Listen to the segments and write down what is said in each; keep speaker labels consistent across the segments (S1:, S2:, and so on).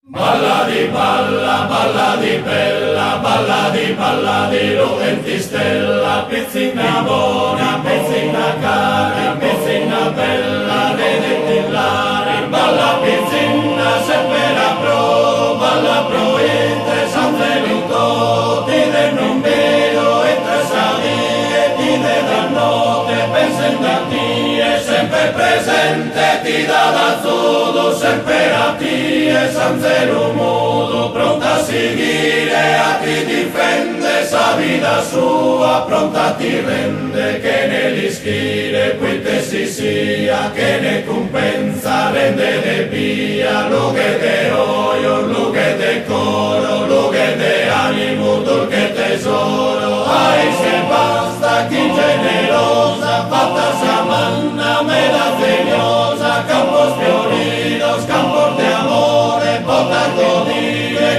S1: Balla di balla, balla di bella, balla di Lucenti stella, pizzina buona, pizzina cara, pizzina bella, redentillare, balla pizzina sempre la balla prointe, San Venuto, ti del non vedo, e tre salire, ti da notte, pensando a ti, è sempre presente, ti dà da zudo, sempre a ti. San Zero mudo, pronta a seguire, a chi difende, sa vita sua, pronta ti rende, che negli schire, qui te si sia, che ne compensa, rende de via, lughe de oio, lughe de coro, lughe de animo, dulce tesoro, ai se basta, chi generosa, fatta samanna, meravigliosa, campos fioridos, campos de amor,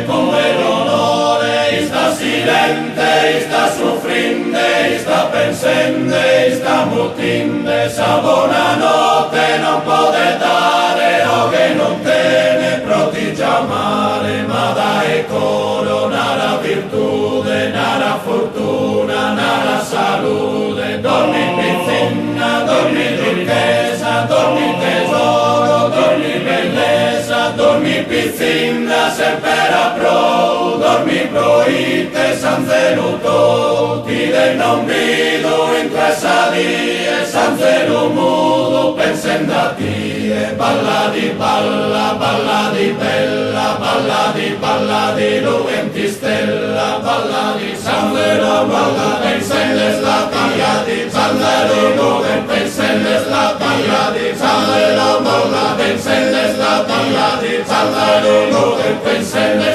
S1: come l'onore, sta silente, sta soffrinde, sta pensende, sta mutinde, sa buonanotte non può dare, o che non te ne proteggia male, ma dai coro, nara virtude, nara fortuna, nara salute, dormi pizzina, dormi ricchezza, dormi tesoro, dormi bellezza, dormi pizzina, sempre a pro, dormi proite, San Venuto, ti del non vedo in tre salie, San Zeno mudo, pensando a ti, balla di balla, balla di bella, balla di Lucenti stella, balla di San Zeno, balla pensando la taglia di San Zeno, pensando la taglia di San Zeno, balla pensando la taglia di San Zeno, pensando